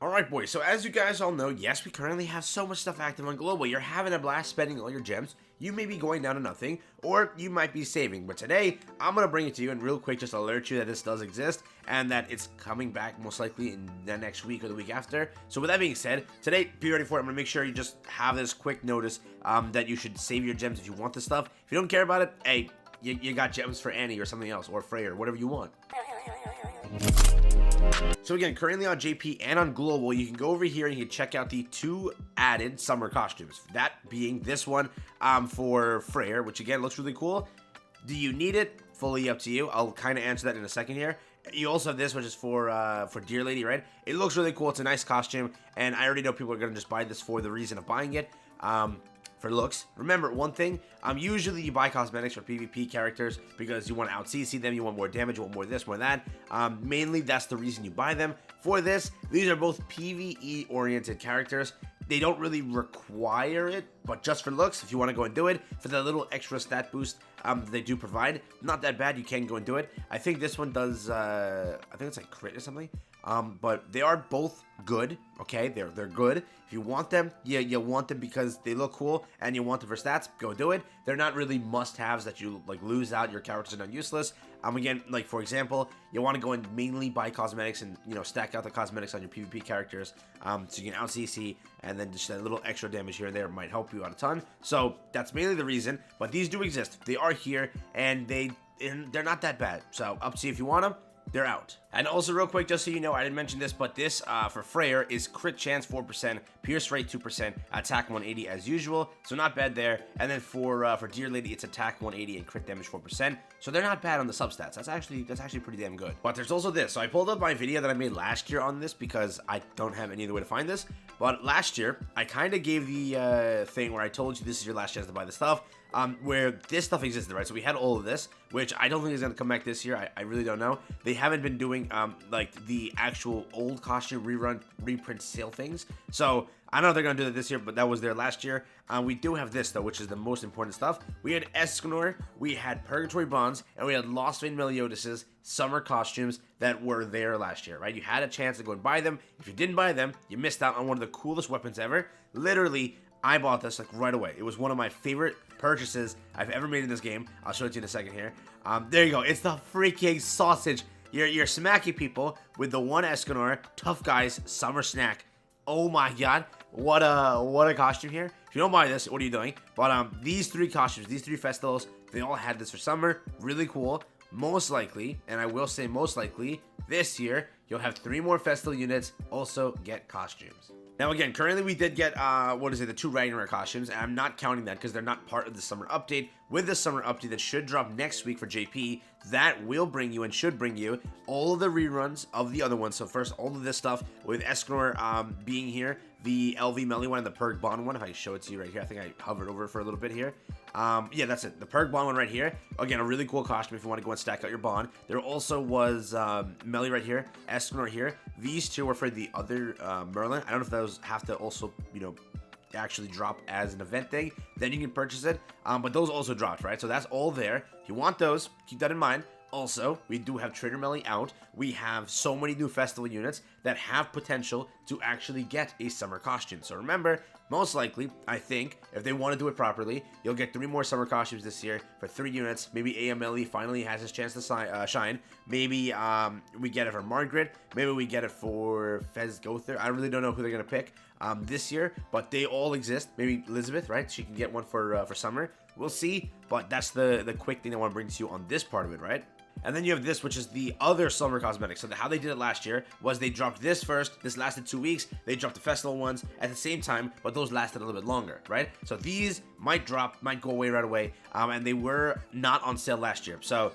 Alright boys, so as you guys all know, yes, we currently have so much stuff active on Global. You're having a blast spending all your gems. You may be going down to nothing, or you might be saving. But today, I'm going to bring it to you and real quick just alert you that this does exist and that it's coming back most likely in the next week or the week after. So with that being said, today, be ready for it. I'm going to make sure you just have this quick notice that you should save your gems if you want this stuff. If you don't care about it, hey, you got gems for Annie or something else, or Freya, or whatever you want. So again, currently on JP and on Global, you can go over here and you can check out the 2 added summer costumes. That being this one for Freya, which again looks really cool. Do you need it? Fully up to you. I'll kind of answer that in a second here. You also have this, which is for Dear Lady, right? It looks really cool. It's a nice costume, and I already know people are going to just buy this for the reason of buying it. For looks. Remember one thing, usually you buy cosmetics for PvP characters because you want to out CC them, you want more damage, you want more this, more that. Mainly that's the reason you buy them. For this, these are both PvE oriented characters. They don't really require it, but just for looks, if you want to go and do it, for the little extra stat boost they do provide, not that bad, you can go and do it. I think this one does, I think it's like crit or something. But they are both good, okay? They're good. If you want them, you want them because they look cool and you want them for stats, go do it. They're not really must-haves that you like lose out, your characters are not useless. Again, like for example, you want to go and mainly buy cosmetics and, you know, stack out the cosmetics on your PvP characters, so you can out CC, and then just a little extra damage here and there might help you out a ton. So that's mainly the reason, but these do exist. They are here, and they're not that bad. So up to you if you want them. They're out. And also real quick, just so you know, I didn't mention this, but this for Freya is crit chance 4%, pierce rate 2%, attack 180 as usual, so not bad there. And then for Dear Lady, it's attack 180 and crit damage 4%, so they're not bad on the substats. That's actually pretty damn good. But there's also this. So I pulled up my video that I made last year on this because I don't have any other way to find this. But last year, I kind of gave the thing where I told you this is your last chance to buy the stuff. Where this stuff existed, right? So we had all of this, which I don't think is going to come back this year. I really don't know. They haven't been doing, like, the actual old costume rerun, reprint sale things. So, I don't know if they're going to do that this year, but that was there last year. We do have this, though, which is the most important stuff. We had Escanor, we had Purgatory Bonds, and we had Assault Meliodas' summer costumes that were there last year, right? You had a chance to go and buy them. If you didn't buy them, you missed out on one of the coolest weapons ever. Literally, I bought this like right away. It was one of my favorite purchases I've ever made in this game. I'll show it to you in a second here. There you go. It's the freaking sausage. You're smacking people with the One Escanor Tough Guys Summer Snack. Oh my god. What a costume here. If you don't buy this, what are you doing? But these 3 costumes, these 3 festivals, they all had this for summer. Really cool. Most likely, and I will say most likely, this year, you'll have 3 more festival units also get costumes. Now again, currently we did get, the 2 Ragnarok costumes, and I'm not counting that because they're not part of the summer update. With the summer update that should drop next week for JP, that will bring you and should bring you all of the reruns of the other ones. So first, all of this stuff with Escanor being here, the LV Melee one and the Perg Bond one. If I show it to you right here, I think I hovered over it for a little bit here. Yeah, that's it. The Perg Bond one right here. Again, a really cool costume if you want to go and stack out your Bond. There also was Melee right here, Escanor here. These 2 were for the other Merlin. I don't know if those have to also, you know, actually drop as an event thing, then you can purchase it, but those also dropped, right? So that's all there. If you want those, keep that in mind. Also, we do have Trader Melee out. We have so many new festival units that have potential to actually get a summer costume. So remember, most likely, I think, if they want to do it properly, you'll get 3 more summer costumes this year for 3 units. Maybe AMLE finally has his chance to shine. Maybe we get it for Margaret. Maybe we get it for Fez Gowther. I really don't know who they're going to pick this year, but they all exist. Maybe Elizabeth, right? She can get one for summer. We'll see, but that's the quick thing I want to bring to you on this part of it, right? And then you have this, which is the other summer cosmetics. So how they did it last year was they dropped this first. This lasted 2 weeks. They dropped the festival ones at the same time, but those lasted a little bit longer, right? So these might drop, might go away right away, and they were not on sale last year. So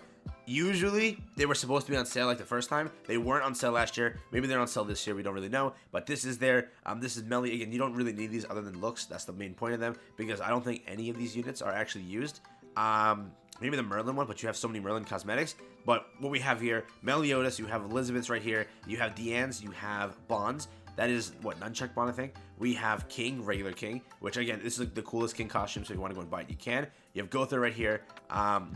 usually they were supposed to be on sale like the first time. They weren't on sale last year. Maybe they're on sale this year. We don't really know. But this is there. This is Melee. Again, you don't really need these other than looks. That's the main point of them, because I don't think any of these units are actually used. Maybe the Merlin one, but you have so many Merlin cosmetics. But what we have here, Meliodas, you have Elizabeth's right here, you have Deanne's, you have Bonds. That is, what, Nunchuck Bond, I think? We have King, regular King, which, again, this is the coolest King costume, so if you want to go and buy it, you can. You have Gowther right here.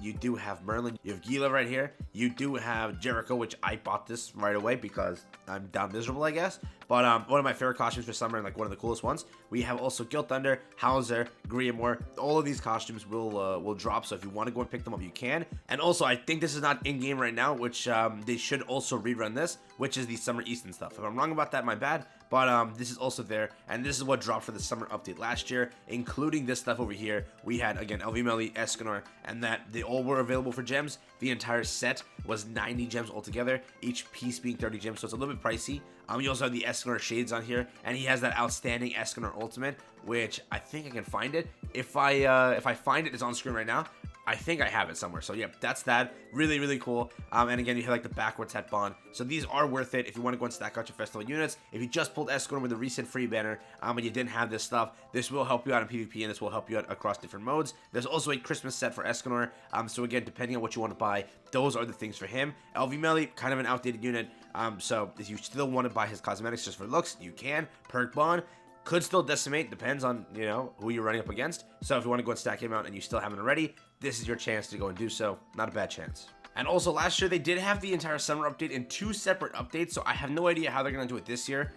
You do have Merlin. You have Gila right here. You do have Jericho, which I bought this right away because I'm down miserable, I guess. But one of my favorite costumes for summer and like one of the coolest ones. We have also Guild Thunder, Hauser, Griamore. All of these costumes will drop, so if you want to go and pick them up, you can. And also, I think this is not in-game right now, which they should also rerun this, which is the Summer Easton stuff. If I'm wrong about that, my bad. But this is also there, and this is what dropped for the summer update last year, including this stuff over here. We had, again, One Escanor, and that they all were available for gems. The entire set was 90 gems altogether, each piece being 30 gems, so it's a little bit pricey. You also have the Escanor shades on here, and he has that outstanding Escanor ultimate, which I think I can find it. If I find it, it's on screen right now. I think I have it somewhere. So, yeah, that's that. Really, really cool. And again, you have like the backwards hat bond. So these are worth it if you want to go and stack out your festival units. If you just pulled Escanor with the recent free banner and you didn't have this stuff, this will help you out in PvP and this will help you out across different modes. There's also a Christmas set for Escanor. So again, depending on what you want to buy, those are the things for him. Melee, kind of an outdated unit. So if you still want to buy his cosmetics just for looks, you can. Perk bond. Could still decimate, depends on, you know, who you're running up against. So if you want to go and stack him out and you still haven't already, this is your chance to go and do so. Not a bad chance. And also last year, they did have the entire summer update in 2 separate updates, so I have no idea how they're going to do it this year.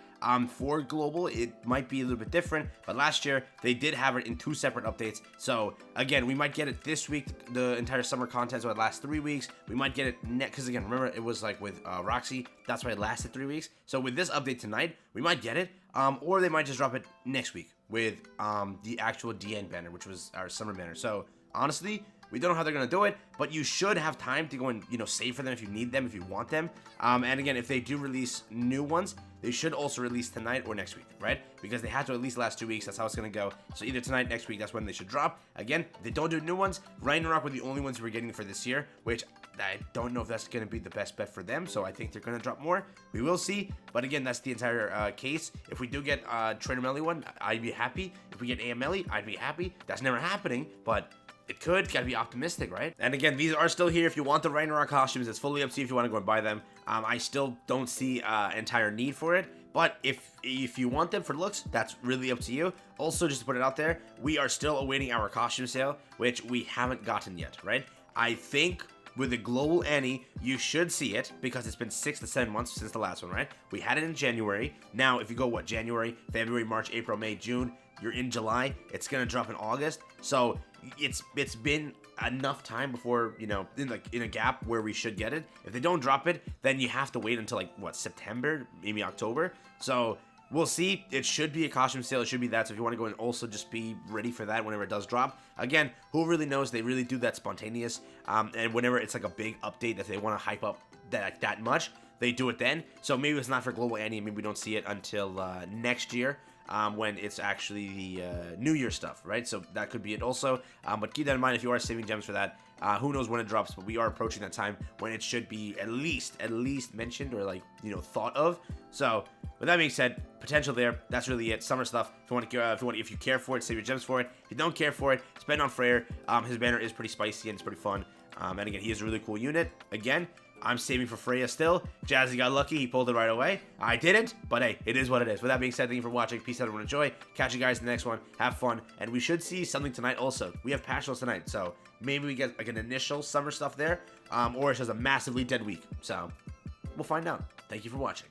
For global, it might be a little bit different, but last year they did have it in 2 separate updates. So again, we might get it this week, the entire summer content, so it lasts 3 weeks. We might get it next, because again, remember it was like with Roxy, that's why it lasted 3 weeks. So with this update tonight, we might get it, or they might just drop it next week with the actual DN banner, which was our summer banner. So honestly, we don't know how they're going to do it, but you should have time to go and, you know, save for them if you need them, if you want them. And again, if they do release new ones, they should also release tonight or next week, right? Because they have to at least last 2 weeks. That's how it's going to go. So either tonight, next week, that's when they should drop. Again, if they don't do new ones, Ragnarok were the only ones we're getting for this year, which I don't know if that's going to be the best bet for them. So I think they're going to drop more. We will see. But again, that's the entire case. If we do get Trainer Melee one, I'd be happy. If we get AM Melee, I'd be happy. That's never happening, but it could. Gotta be optimistic, right? And again, these are still here. If you want the Ragnarok costumes, it's fully up to you if you want to go and buy them. I still don't see entire need for it, but if you want them for looks, that's really up to you. Also, just to put it out there, we are still awaiting our costume sale, which we haven't gotten yet, right? I think with the global Annie, you should see it because it's been 6 to 7 months since the last one, right? We had it in January. Now, if you go, what, January, February, March, April, May, June, you're in July. It's gonna drop in August. So it's been enough time before, you know, in a gap where we should get it. If they don't drop it, then you have to wait until like what, September, maybe October. So we'll see. It should be a costume sale. It should be that. So if you want to go and also just be ready for that whenever it does drop. Again, who really knows? They really do that spontaneous. And whenever it's like a big update that they want to hype up that much, they do it then. So maybe it's not for Global Annie. Maybe we don't see it until next year. When it's actually the New Year stuff, right? So that could be it also. But keep that in mind if you are saving gems for that. Who knows when it drops, but we are approaching that time when it should be at least mentioned or like, you know, thought of. So with that being said, potential there. That's really it. Summer stuff. If you care for it, save your gems for it. If you don't care for it, spend on Freyr. His banner is pretty spicy and it's pretty fun. And again, he is a really cool unit. Again, I'm saving for Freya still. Jazzy got lucky. He pulled it right away. I didn't, but hey, it is what it is. With that being said, thank you for watching. Peace out, everyone. Enjoy. Catch you guys in the next one. Have fun. And we should see something tonight also. We have Passionals tonight, so maybe we get like an initial summer stuff there, or it's just a massively dead week. So we'll find out. Thank you for watching.